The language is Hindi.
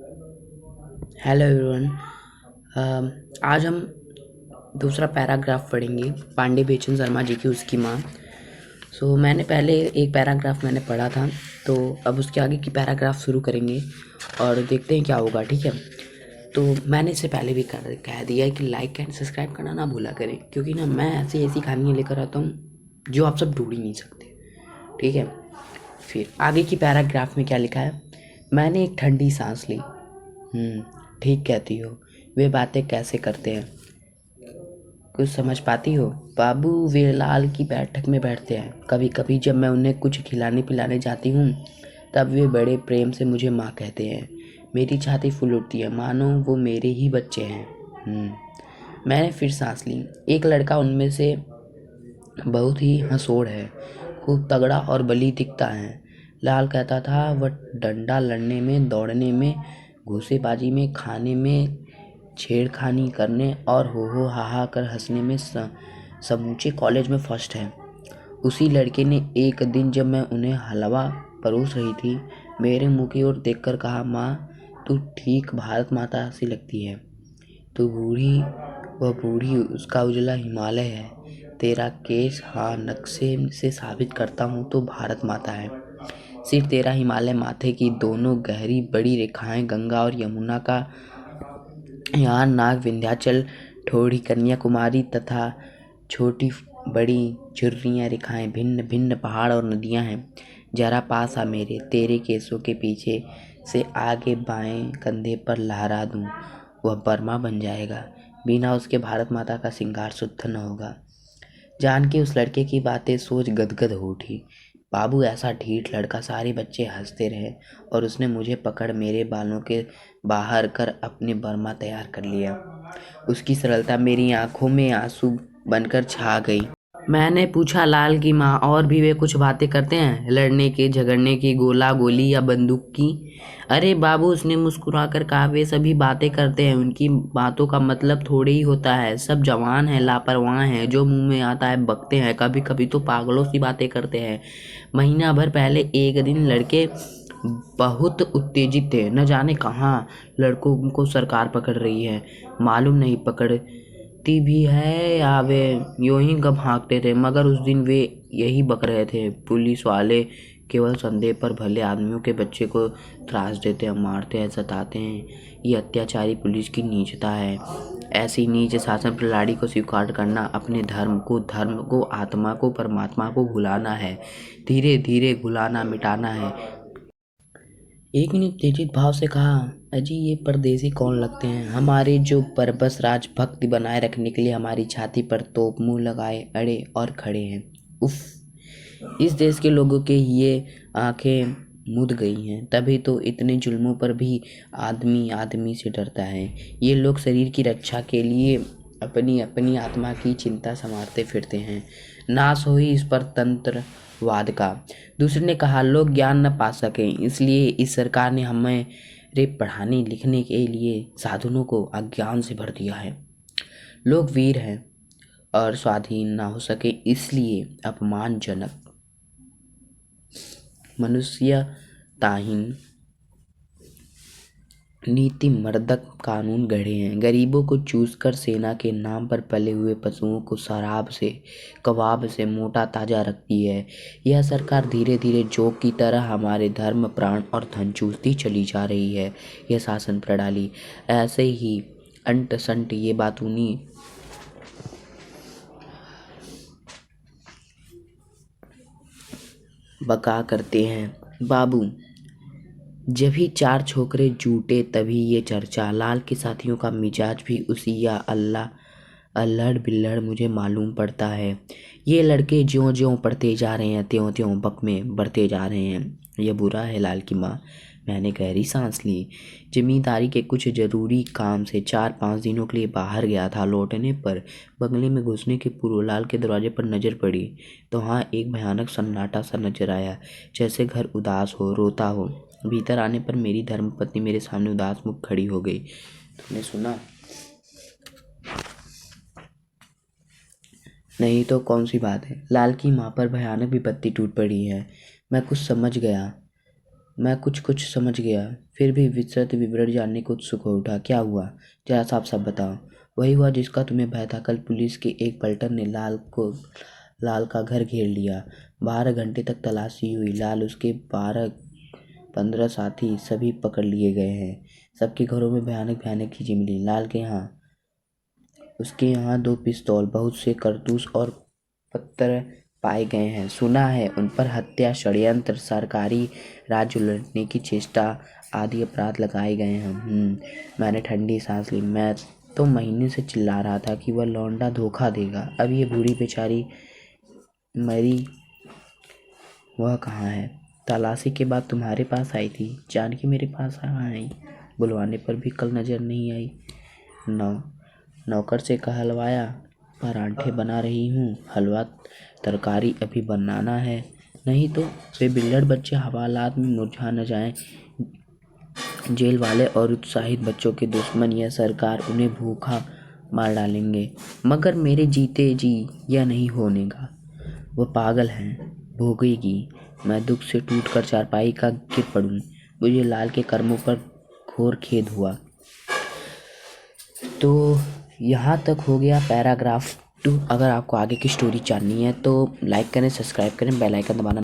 Hello everyone. आज हम दूसरा पैराग्राफ पढ़ेंगे पांडे बेचन शर्मा जी की उसकी माँ। मैंने पहले एक पैराग्राफ मैंने पढ़ा था, तो अब उसके आगे की पैराग्राफ शुरू करेंगे और देखते हैं क्या होगा। ठीक है, तो मैंने इससे पहले भी कह दिया है कि लाइक एंड सब्सक्राइब करना ना भूला करें, क्योंकि ना मैं ऐसी ऐसी कहानियाँ लेकर आता हूँ जो आप सब ढूंढ ही नहीं सकते। ठीक है, फिर आगे की पैराग्राफ में क्या लिखा है। मैंने एक ठंडी सांस ली। ठीक कहती हो। वे बातें कैसे करते हैं, कुछ समझ पाती हो? बाबू वे लाल की बैठक में बैठते हैं। कभी कभी जब मैं उन्हें कुछ खिलाने पिलाने जाती हूँ, तब वे बड़े प्रेम से मुझे माँ कहते हैं। मेरी छाती फूल उठती है, मानो वो मेरे ही बच्चे हैं। मैंने फिर सांस ली। एक लड़का उनमें से बहुत ही हंसोड़ है, खूब तगड़ा और बली दिखता है। लाल कहता था वह डंडा लड़ने में, दौड़ने में, घूसेबाजी में, खाने में, छेड़खानी करने और हो हा हा कर हंसने में समूचे कॉलेज में फर्स्ट है। उसी लड़के ने एक दिन जब मैं उन्हें हलवा परोस रही थी, मेरे मुंह की ओर देखकर कहा, माँ तू ठीक भारत माता सी लगती है। तू बूढ़ी, वह बूढ़ी, उसका उजला हिमालय है। तेरा केस, हाँ, नक्शे से साबित करता हूँ तो भारत माता है। सिर तेरा हिमालय, माथे की दोनों गहरी बड़ी रेखाएं गंगा और यमुना का, यहाँ नाग विंध्याचल, ठोड़ी कन्याकुमारी तथा छोटी बड़ी झुर्रियाँ रेखाएं, भिन्न भिन्न पहाड़ और नदियाँ हैं। जरा पास आ मेरे, तेरे केसों के पीछे से आगे बाएं कंधे पर लहरा दूं, वह बर्मा बन जाएगा। बिना उसके भारत माता का श्रृंगार शुद्ध न होगा। जान के उस लड़के की बातें सोच गदगद हो उठी। बाबू ऐसा ढीठ लड़का, सारे बच्चे हंसते रहे और उसने मुझे पकड़ मेरे बालों के बाहर कर अपनी बर्मा तैयार कर लिया। उसकी सरलता मेरी आंखों में आंसू बनकर छा गई। मैंने पूछा, लाल की माँ, और भी वे कुछ बातें करते हैं, लड़ने की, झगड़ने की, गोला गोली या बंदूक की? अरे बाबू, उसने मुस्कुराकर कहा, वे सभी बातें करते हैं। उनकी बातों का मतलब थोड़े ही होता है। सब जवान हैं, लापरवाह हैं, जो मुंह में आता है बकते हैं, कभी कभी तो पागलों सी बातें करते हैं। महीना भर पहले एक दिन लड़के बहुत उत्तेजित थे। न जाने कहाँ लड़कों को सरकार पकड़ रही है, मालूम नहीं पकड़ती भी है या वे यूं ही गप हाँकते थे, मगर उस दिन वे यही बक रहे थे। पुलिस वाले केवल संदेह पर भले आदमियों के बच्चे को त्रास देते हैं, मारते हैं, सताते हैं। ये अत्याचारी पुलिस की नीचता है। ऐसी नीच शासन प्रणाली को स्वीकार करना अपने धर्म को, आत्मा को, परमात्मा को भुलाना है, धीरे धीरे भुलाना, मिटाना है। एक ने तेजित भाव से कहा, अजी ये परदेसी कौन लगते हैं, हमारे जो परबस राजभक्ति बनाए रखने के लिए हमारी छाती पर तोप मुंह लगाए अड़े और खड़े हैं। उफ, इस देश के लोगों के ये आंखें मुद गई हैं। तभी तो इतने जुल्मों पर भी आदमी आदमी से डरता है। ये लोग शरीर की रक्षा के लिए अपनी अपनी आत्मा की चिंता संवारते फिरते हैं। नाश हो ही इस पर तंत्रवाद का। दूसरे ने कहा, लोग ज्ञान न पा सकें इसलिए इस सरकार ने हमें रे पढ़ाने लिखने के लिए साधनों को अज्ञान से भर दिया है। लोग वीर हैं और स्वाधीन ना हो सके इसलिए अपमानजनक, मनुष्यताहीन, नीति मर्दक कानून गढ़े हैं। गरीबों को चूस कर सेना के नाम पर पले हुए पशुओं को शराब से, कबाब से मोटा ताजा रखती है। यह सरकार धीरे धीरे जोक की तरह हमारे धर्म, प्राण और धन चूसती चली जा रही है। यह शासन प्रणाली ऐसे ही अंट संट ये बातूनी बका करते हैं। बाबू, जब ही चार छोकरे जूटे तभी ये चर्चा। लाल के साथियों का मिजाज भी उसी या अल्लाह अल्हड़ बिल्हड़ मुझे मालूम पड़ता है। ये लड़के ज्यों ज्यों पढ़ते जा रहे हैं त्यों त्यों बक में बढ़ते जा रहे हैं। यह बुरा है लाल की माँ। मैंने गहरी सांस ली। जमींदारी के कुछ जरूरी काम से 4-5 दिनों के लिए बाहर गया था। लौटने पर बंगले में घुसने के पूर्व लाल के दरवाजे पर नजर पड़ी तो हाँ, एक भयानक सन्नाटा सा नजर आया, जैसे घर उदास हो, रोता हो। भीतर आने पर मेरी धर्मपत्नी मेरे सामने उदास मुख खड़ी हो गई। तुमने सुना? नहीं तो कौन सी बात है? लाल की माँ पर भयानक विपत्ति टूट पड़ी है। मैं कुछ समझ गया। मैं कुछ कुछ समझ गया, फिर भी विस्तृत विवरण जानने को उत्सुक हो उठा। क्या हुआ, जरा साफ साफ बताओ। वही हुआ जिसका तुम्हें भय था। कल पुलिस के एक पलटन ने लाल का घर घेर लिया। 12 घंटे तक तलाशी हुई। लाल, उसके 12-15 साथी सभी पकड़ लिए गए हैं। सबके घरों में भयानक भयानक चीजें मिली। लाल के यहाँ, उसके यहाँ 2 पिस्तौल, बहुत से कारतूस और पत्थर पाए गए हैं। सुना है उन पर हत्या, षड्यंत्र, सरकारी राज्य लूटने की चेष्टा आदि अपराध लगाए गए हैं। मैंने ठंडी सांस ली। मैं तो महीने से चिल्ला रहा था कि वह लौंडा धोखा देगा। अब ये बूढ़ी बेचारी मरी, वह कहाँ है? तलाशी के बाद तुम्हारे पास आई थी। जानकी मेरे पास कहाँ आई? बुलवाने पर भी कल नजर नहीं आई। नौकर से कहलवाया, परांठे बना रही हूँ। हलवा तरकारी अभी बनाना है, नहीं तो वे बिल्लड़ बच्चे हवालात में मुरझा न जाएं। जेल वाले और उत्साहित बच्चों के दुश्मन यह सरकार उन्हें भूखा मार डालेंगे। मगर मेरे जीते जी यह नहीं होने का। वह पागल है, भोगेगी। मैं दुख से टूटकर चारपाई का गिर पड़ूं। मुझे लाल के कर्मों पर घोर खेद हुआ। तो यहाँ तक हो गया पैराग्राफ 2। अगर आपको आगे की स्टोरी जाननी है तो लाइक करें, सब्सक्राइब करें, बेल आइकन दबाना